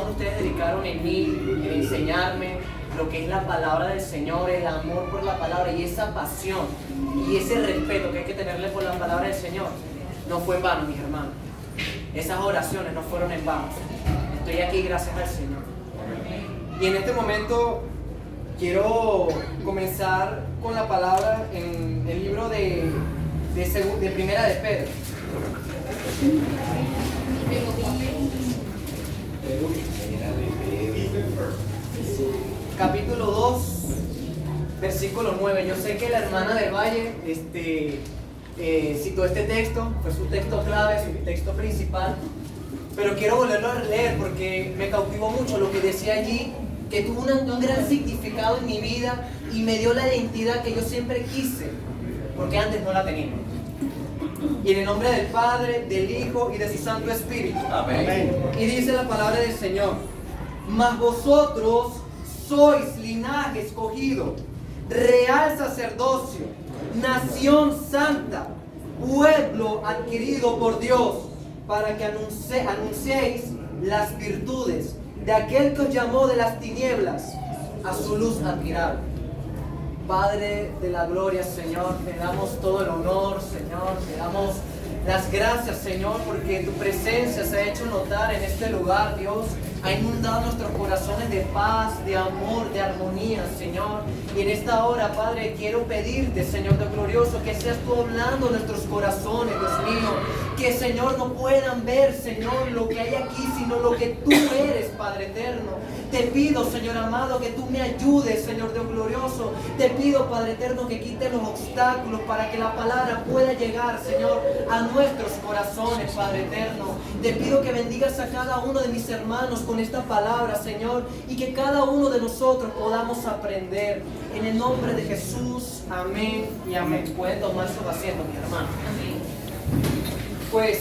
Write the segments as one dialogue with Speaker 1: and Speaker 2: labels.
Speaker 1: uno de ustedes dedicaron en mí, en enseñarme lo que es la palabra del Señor, el amor por la palabra y esa pasión y ese respeto que hay que tenerle por la palabra del Señor, no fue en vano, mis hermanos. Esas oraciones no fueron en vano. Estoy aquí gracias al Señor. Y en este momento quiero comenzar con la palabra en el libro de Primera de Pedro. Capítulo 2, versículo 9. Yo sé que la hermana del Valle citó este texto, fue su texto clave, su texto principal, pero quiero volverlo a leer porque me cautivó mucho lo que decía allí, que tuvo un gran significado en mi vida y me dio la identidad que yo siempre quise, porque antes no la tenía. Y en el nombre del Padre, del Hijo y de su Santo Espíritu. Amén. Y dice la palabra del Señor: mas vosotros sois linaje escogido, real sacerdocio, nación santa, pueblo adquirido por Dios, para que anunciéis las virtudes de aquel que os llamó de las tinieblas a su luz admirable. Padre de la gloria, Señor, te damos todo el honor, Señor, te damos las gracias, Señor, porque tu presencia se ha hecho notar en este lugar, Dios. Ha inundado nuestros corazones de paz, de amor, de armonía, Señor. Y en esta hora, Padre, quiero pedirte, Señor Dios glorioso, que seas tú hablando en nuestros corazones, Dios mío. Que, Señor, no puedan ver, Señor, lo que hay aquí, sino lo que tú eres, Padre eterno. Te pido, Señor amado, que tú me ayudes, Señor Dios glorioso. Te pido, Padre eterno, que quites los obstáculos para que la palabra pueda llegar, Señor, a nuestros corazones, Padre eterno. Te pido que bendigas a cada uno de mis hermanos con esta palabra, Señor, y que cada uno de nosotros podamos aprender. En el nombre de Jesús, amén y amén. Pueden tomar su asiento, mis hermanos. Pues,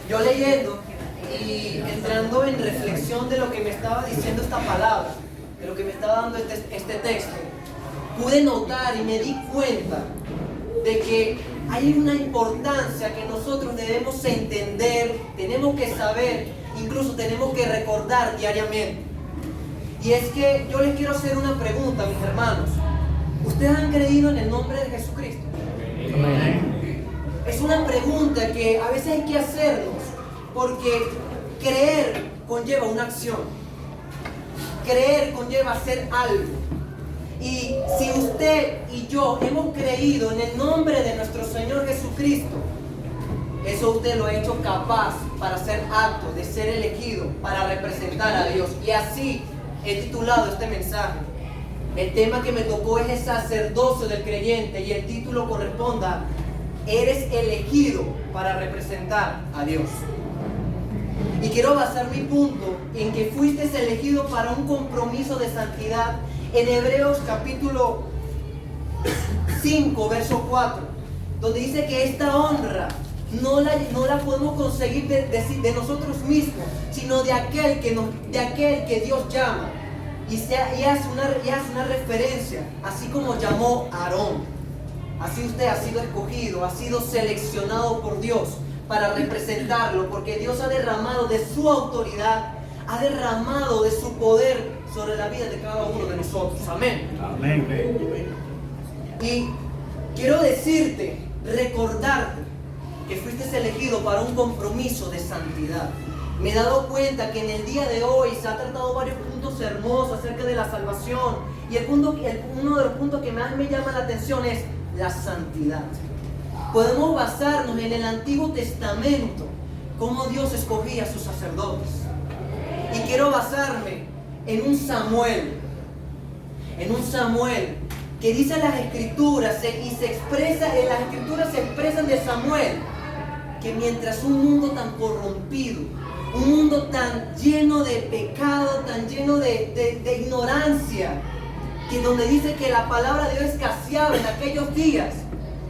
Speaker 1: yo leyendo y entrando en reflexión de lo que me estaba diciendo esta palabra, de lo que me estaba dando este texto, pude notar y me di cuenta de que hay una importancia que nosotros debemos entender, tenemos que saber, incluso tenemos que recordar diariamente. Y es que yo les quiero hacer una pregunta, mis hermanos. ¿Ustedes han creído en el nombre de Jesucristo? Amén. Es una pregunta que a veces hay que hacernos, porque creer conlleva una acción. Creer conlleva hacer algo. Y si usted y yo hemos creído en el nombre de nuestro Señor Jesucristo, eso usted lo ha hecho capaz para ser apto de ser elegido para representar a Dios. Y así he titulado este mensaje. El tema que me tocó es el sacerdocio del creyente y el título corresponda: eres elegido para representar a Dios. Y quiero basar mi punto en que fuiste elegido para un compromiso de santidad en Hebreos capítulo 5, verso 4, donde dice que esta honra no la podemos conseguir de nosotros mismos, sino de aquel que Dios llama. Y hace una referencia, así como llamó a Aarón. Así usted ha sido escogido, ha sido seleccionado por Dios para representarlo, porque Dios ha derramado de su autoridad, ha derramado de su poder sobre la vida de cada uno de nosotros. Amén. Amén. Y quiero decirte, recordarte que fuiste elegido para un compromiso de santidad. Me he dado cuenta que en el día de hoy se ha tratado varios puntos hermosos acerca de la salvación, y uno de los puntos que más me llama la atención es la santidad. Podemos basarnos en el Antiguo Testamento, cómo Dios escogía a sus sacerdotes. Y quiero basarme en un Samuel que dice en las Escrituras, y se expresa, en las Escrituras se expresan de Samuel, que mientras un mundo tan corrompido, un mundo tan lleno de pecado, tan lleno de ignorancia, que donde dice que la palabra de Dios escaseaba en aquellos días,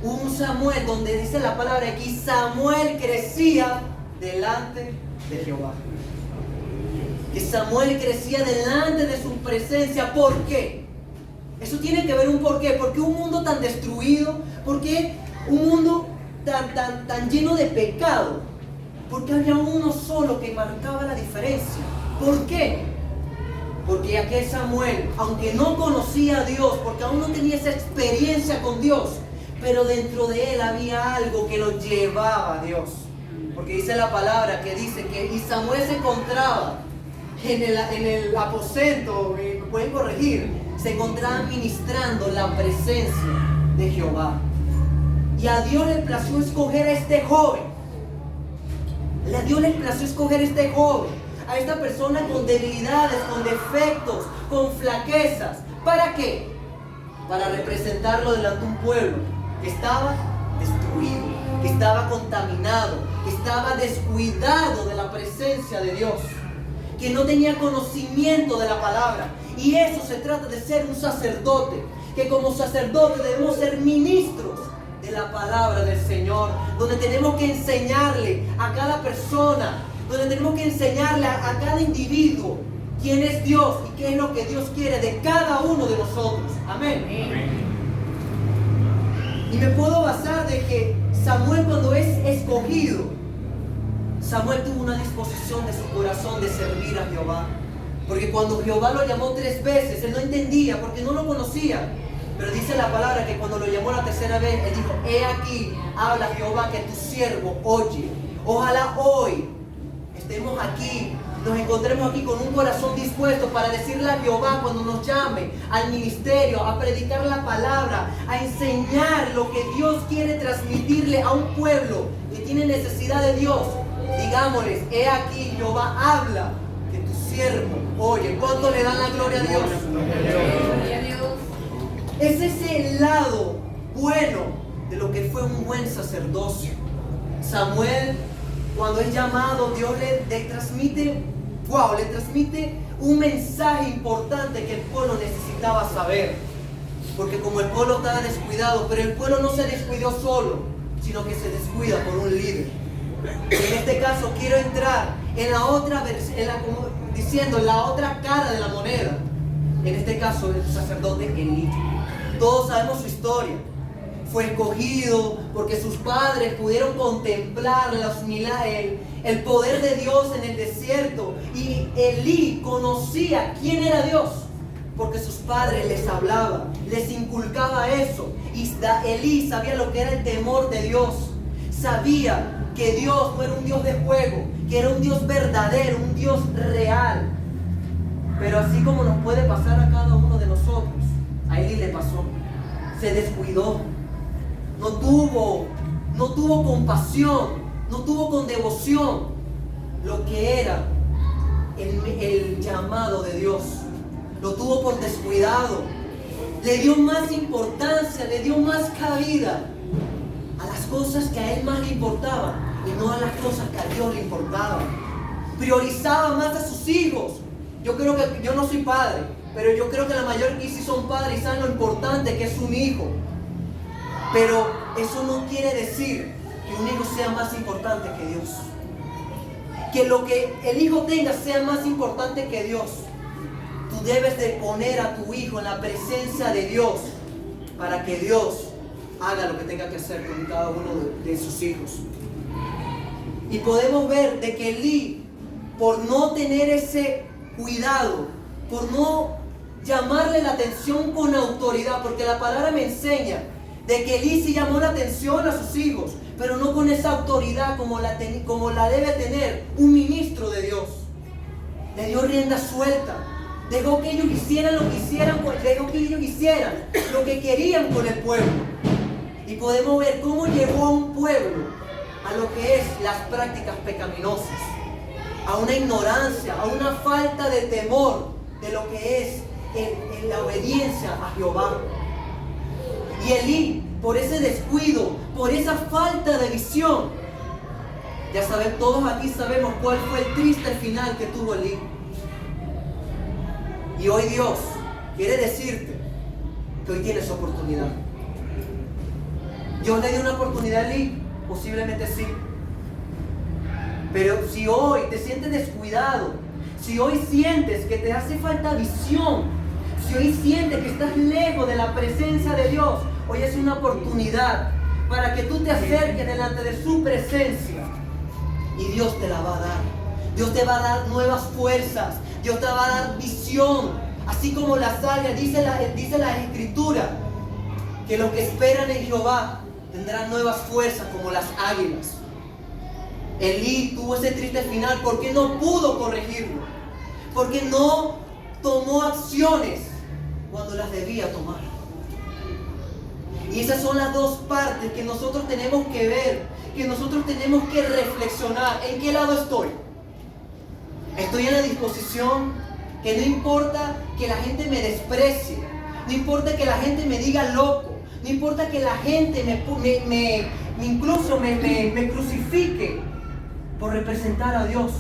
Speaker 1: hubo un Samuel donde dice la palabra aquí: Samuel crecía delante de Jehová. Que Samuel crecía delante de su presencia. ¿Por qué? Eso tiene que ver un porqué. Porque un mundo tan destruido, porque un mundo tan lleno de pecado, porque había uno solo que marcaba la diferencia. ¿Por qué? Porque aquel Samuel, aunque no conocía a Dios, porque aún no tenía esa experiencia con Dios, pero dentro de él había algo que lo llevaba a Dios. Porque dice la palabra que dice que y Samuel se encontraba en el aposento, me pueden corregir, se encontraba ministrando la presencia de Jehová. Y a Dios le plació escoger a este joven. A Dios le plació escoger a este joven, a esta persona con debilidades, con defectos, con flaquezas. ¿Para qué? Para representarlo delante de un pueblo que estaba destruido, que estaba contaminado, que estaba descuidado de la presencia de Dios, que no tenía conocimiento de la palabra. Y eso se trata de ser un sacerdote, que como sacerdote debemos ser ministros de la palabra del Señor, donde tenemos que enseñarle a cada persona, donde tenemos que enseñarle a cada individuo quién es Dios y qué es lo que Dios quiere de cada uno de nosotros. Amén. Y me puedo basar de que Samuel, cuando es escogido, Samuel tuvo una disposición de su corazón de servir a Jehová. Porque cuando Jehová lo llamó 3 veces, él no entendía porque no lo conocía. Pero dice la palabra que cuando lo llamó la 3ª vez, él dijo: he aquí, habla Jehová, que tu siervo oye. Ojalá hoy estemos aquí, nos encontremos aquí con un corazón dispuesto para decirle a Jehová cuando nos llame al ministerio, a predicar la palabra, a enseñar lo que Dios quiere transmitirle a un pueblo que tiene necesidad de Dios. Digámosles: he aquí, Jehová habla, que tu siervo oye. ¿Cuánto le dan la gloria a Dios? Gloria a Dios. Es ese lado bueno de lo que fue un buen sacerdocio. Samuel, cuando es llamado, Dios le transmite un mensaje importante que el pueblo necesitaba saber. Porque como el pueblo estaba descuidado, pero el pueblo no se descuidó solo, sino que se descuida por un líder. En este caso quiero entrar en la otra diciendo la otra cara de la moneda. En este caso el sacerdote Elí. Todos sabemos su historia. Fue escogido porque sus padres pudieron contemplar el poder de Dios en el desierto. Y Elí conocía quién era Dios, porque sus padres les hablaban, les inculcaba eso. Y Elí sabía lo que era el temor de Dios. Sabía que Dios no era un Dios de juego, que era un Dios verdadero, un Dios real. Pero así como nos puede pasar a cada uno de nosotros, a Elí le pasó. Se descuidó. No tuvo compasión, no tuvo con devoción lo que era el llamado de Dios. Lo tuvo por descuidado. Le dio más importancia, le dio más cabida a las cosas que a él más le importaban y no a las cosas que a Dios le importaban. Priorizaba más a sus hijos. Yo no soy padre, pero yo creo que la mayoría sí son padres y saben lo importante que es un hijo. Pero eso no quiere decir que un hijo sea más importante que Dios. Que lo que el hijo tenga sea más importante que Dios. Tú debes de poner a tu hijo en la presencia de Dios para que Dios haga lo que tenga que hacer con cada uno de sus hijos. Y podemos ver de que Elí, por no tener ese cuidado, por no llamarle la atención con autoridad, porque la palabra me enseña de que Elí sí llamó la atención a sus hijos, pero no con esa autoridad como la debe tener un ministro de Dios. Le dio rienda suelta, dejó que ellos hicieran lo que hicieran, dejó que ellos hicieran lo que querían con el pueblo. Y podemos ver cómo llevó a un pueblo a lo que es las prácticas pecaminosas, a una ignorancia, a una falta de temor de lo que es en la obediencia a Jehová. Y Elí, por ese descuido, por esa falta de visión, ya saben, todos aquí sabemos cuál fue el triste final que tuvo Elí. Y hoy Dios quiere decirte que hoy tienes oportunidad. Dios le dio una oportunidad a Elí, posiblemente sí. Pero si hoy te sientes descuidado, si hoy sientes que te hace falta visión, si hoy sientes que estás lejos de la presencia de Dios, hoy es una oportunidad para que tú te acerques delante de su presencia y Dios te la va a dar. Dios te va a dar nuevas fuerzas. Dios te va a dar visión. Así como las águilas, dice la Escritura, que los que esperan en Jehová tendrán nuevas fuerzas como las águilas. Elí tuvo ese triste final porque no pudo corregirlo. Porque no tomó acciones cuando las debía tomar. Y esas son las dos partes que nosotros tenemos que ver, que nosotros tenemos que reflexionar. ¿En qué lado estoy? Estoy en la disposición que no importa que la gente me desprecie, no importa que la gente me diga loco, no importa que la gente incluso me crucifique por representar a Dios.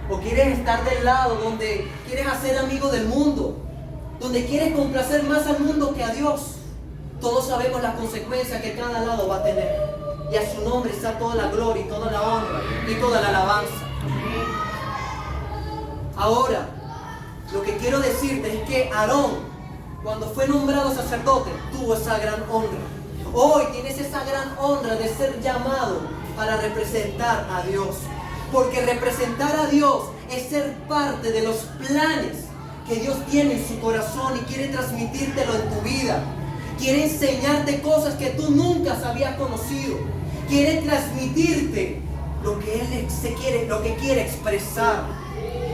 Speaker 1: O quieres estar del lado donde quieres hacer amigo del mundo, donde quieres complacer más al mundo que a Dios. Todos sabemos las consecuencias que cada lado va a tener. Y a su nombre está toda la gloria y toda la honra y toda la alabanza. Ahora, lo que quiero decirte es que Aarón, cuando fue nombrado sacerdote, tuvo esa gran honra. Hoy tienes esa gran honra de ser llamado para representar a Dios. Porque representar a Dios es ser parte de los planes que Dios tiene en su corazón y quiere transmitírtelo en tu vida. Quiere enseñarte cosas que tú nunca habías conocido. Quiere transmitirte lo que Él quiere expresar.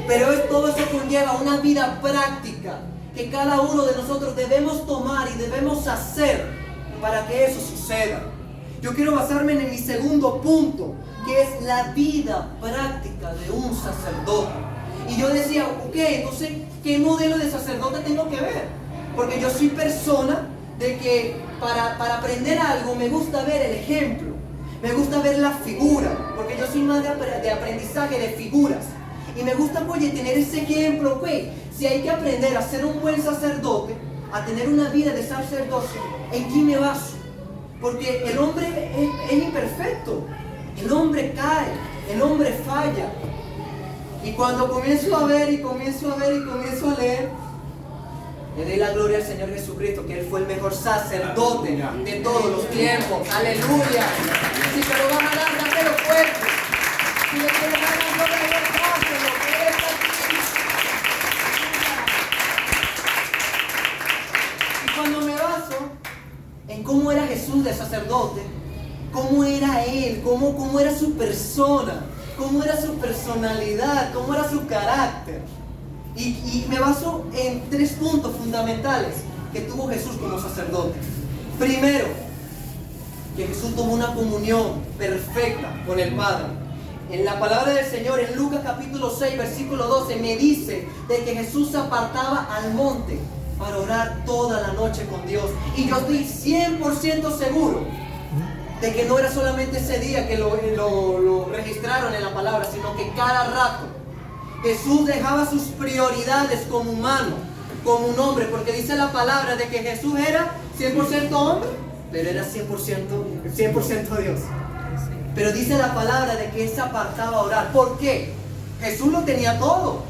Speaker 1: Pero todo eso conlleva una vida práctica que cada uno de nosotros debemos tomar y debemos hacer para que eso suceda. Yo quiero basarme en mi segundo punto, que es la vida práctica de un sacerdote. Y yo decía, ok, entonces, ¿qué modelo de sacerdote tengo que ver? Porque yo soy persona de que para aprender algo me gusta ver el ejemplo, me gusta ver la figura, porque yo soy más de aprendizaje de figuras. Y me gusta, oye, tener ese ejemplo, ok, si hay que aprender a ser un buen sacerdote, a tener una vida de sacerdocio, ¿en quién me baso? Porque el hombre es imperfecto, el hombre cae, el hombre falla. Y cuando comienzo a ver y comienzo a leer, le doy la gloria al Señor Jesucristo, que Él fue el mejor sacerdote de todos los tiempos. ¡Aleluya! Si te lo vas a dar, dátelo fuerte. Si le quieres dar la gloria a Dios, dáselo, que Él está aquí. Y cuando me baso en cómo era Jesús de sacerdote, cómo era Él, cómo era su persona, cómo era su personalidad, cómo era su carácter. Y me baso en 3 puntos fundamentales que tuvo Jesús como sacerdote. Primero, que Jesús tomó una comunión perfecta con el Padre. En la palabra del Señor, en Lucas capítulo 6, versículo 12, me dice de que Jesús se apartaba al monte para orar toda la noche con Dios. Y yo estoy 100% seguro de que no era solamente ese día que lo registraron en la palabra, sino que cada rato Jesús dejaba sus prioridades como humano, como un hombre, porque dice la palabra de que Jesús era 100% hombre, pero era 100% Dios. Pero dice la palabra de que Él se apartaba a orar. ¿Por qué? Jesús lo tenía todo.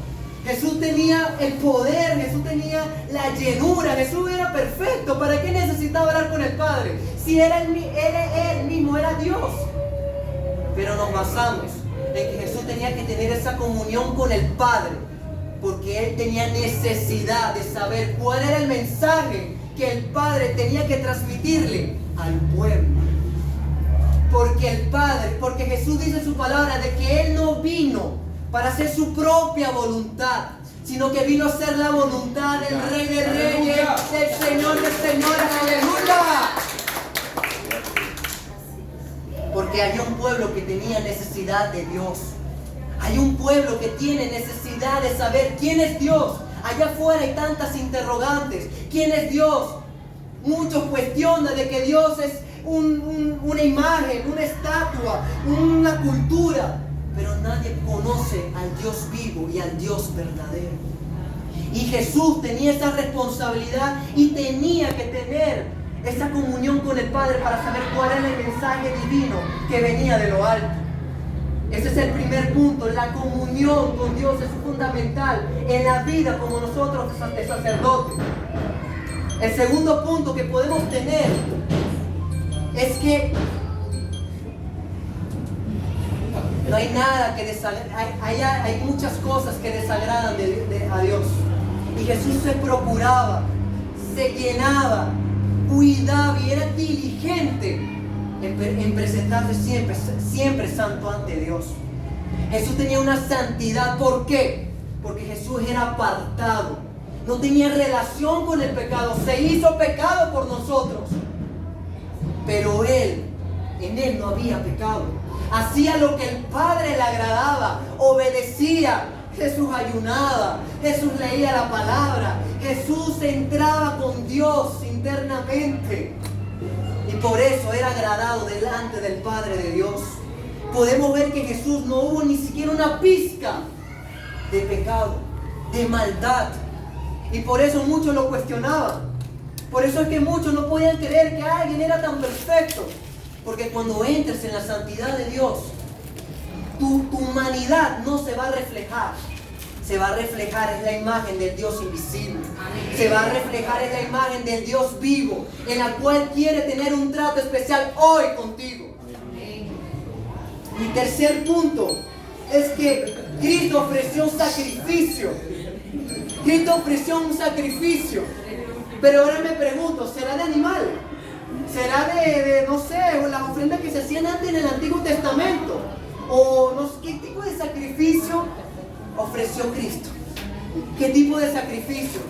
Speaker 1: Jesús tenía el poder, Jesús tenía la llenura, Jesús era perfecto. ¿Para qué necesitaba orar con el Padre? Si Él mismo era Dios. Pero nos basamos en que Jesús tenía que tener esa comunión con el Padre, porque Él tenía necesidad de saber cuál era el mensaje que el Padre tenía que transmitirle al pueblo. Porque Jesús dice en su palabra de que Él no vino para hacer su propia voluntad, sino que vino a hacer la voluntad del Rey de Reyes, del Señor de Señores. ¡Aleluya! Porque hay un pueblo que tenía necesidad de Dios. Hay un pueblo que tiene necesidad de saber quién es Dios. Allá afuera hay tantas interrogantes. ¿Quién es Dios? Muchos cuestionan de que Dios es una imagen, una estatua, una cultura. Pero nadie conoce al Dios vivo y al Dios verdadero. Y Jesús tenía esa responsabilidad y tenía que tener esa comunión con el Padre para saber cuál era el mensaje divino que venía de lo alto. Ese es el primer punto. La comunión con Dios es fundamental en la vida como nosotros de sacerdotes. El segundo punto que podemos tener es que No hay nada que hay muchas cosas que desagradan a Dios. Y Jesús se procuraba, se llenaba, cuidaba y era diligente en presentarse siempre santo ante Dios. Jesús tenía una santidad. ¿Por qué? Porque Jesús era apartado. No tenía relación con el pecado. Se hizo pecado por nosotros. Pero en Él no había pecado. Hacía lo que el Padre le agradaba. Obedecía. Jesús ayunaba. Jesús leía la palabra. Jesús entraba con Dios internamente. Y por eso era agradado delante del Padre de Dios. Podemos ver que Jesús no hubo ni siquiera una pizca de pecado, de maldad. Y por eso muchos lo cuestionaban. Por eso es que muchos no podían creer que alguien era tan perfecto. Porque cuando entres en la santidad de Dios, tu humanidad no se va a reflejar. Se va a reflejar en la imagen del Dios invisible. Se va a reflejar en la imagen del Dios vivo, en la cual quiere tener un trato especial hoy contigo. Mi tercer punto es que Cristo ofreció un sacrificio. Cristo ofreció un sacrificio. Pero ahora me pregunto, ¿será de animal? ¿Será no sé, las ofrendas que se hacían antes en el Antiguo Testamento? ¿O no sé qué tipo de sacrificio ofreció Cristo? ¿Qué tipo de sacrificio?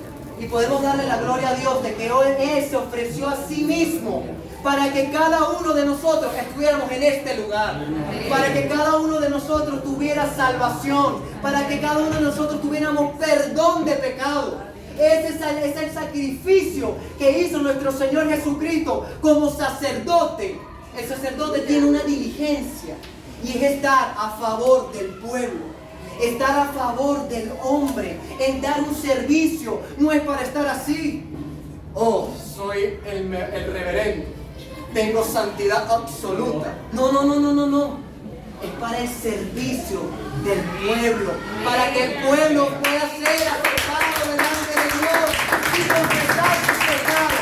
Speaker 1: Y podemos darle la gloria a Dios de que hoy Él se ofreció a sí mismo para que cada uno de nosotros estuviéramos en este lugar, para que cada uno de nosotros tuviera salvación, para que cada uno de nosotros tuviéramos perdón de pecado. Ese es el sacrificio que hizo nuestro Señor Jesucristo como sacerdote. El sacerdote tiene una diligencia y es estar a favor del pueblo, estar a favor del hombre, en dar un servicio. No es para estar así. Oh, soy el reverendo, tengo santidad absoluta. No. Es para el servicio del pueblo, para que el pueblo pueda ser aceptado delante de Dios y confesar sus pecados.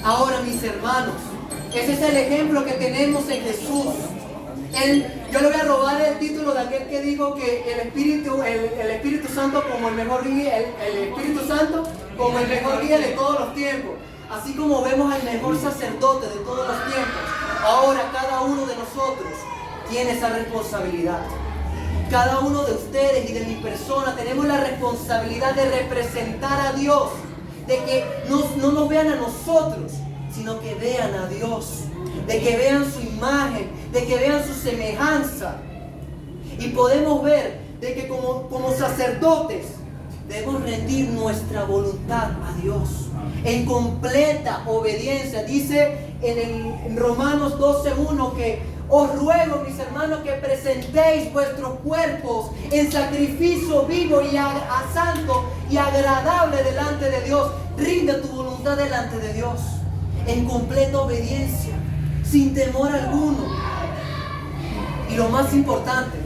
Speaker 1: Ahora, mis hermanos, ese es el ejemplo que tenemos en Jesús. Yo le voy a robar el título de aquel que dijo que el Espíritu Santo como el mejor guía, el Espíritu Santo como el mejor guía de todos los tiempos. Así como vemos al mejor sacerdote de todos los tiempos, ahora cada uno de nosotros tiene esa responsabilidad. Cada uno de ustedes y de mi persona tenemos la responsabilidad de representar a Dios, de que no nos vean a nosotros, sino que vean a Dios, de que vean su imagen, de que vean su semejanza. Y podemos ver de que como sacerdotes debemos rendir nuestra voluntad a Dios en completa obediencia. Dice en Romanos 12:1 que os ruego, mis hermanos, que presentéis vuestros cuerpos en sacrificio vivo y santo y agradable delante de Dios. Rinde tu voluntad delante de Dios en completa obediencia, sin temor alguno. Y lo más importante,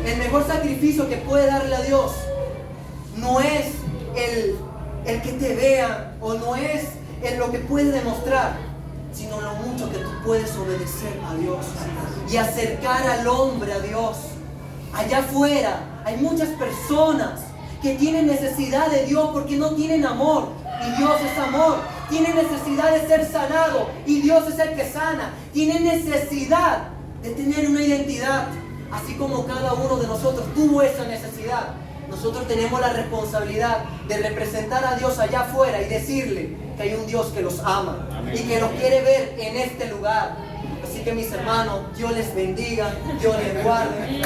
Speaker 1: el mejor sacrificio que puede darle a Dios no es el que te vea, o no es lo que puedes demostrar, sino lo mucho que tú puedes obedecer a Dios y acercar al hombre a Dios. Allá afuera hay muchas personas que tienen necesidad de Dios porque no tienen amor, y Dios es amor. Tienen necesidad de ser sanado y Dios es el que sana. Tienen necesidad de tener una identidad, así como cada uno de nosotros tuvo esa necesidad. Nosotros tenemos la responsabilidad de representar a Dios allá afuera y decirle que hay un Dios que los ama. Amén. Y que los quiere ver en este lugar. Así que, mis hermanos, Dios les bendiga, Dios les guarde.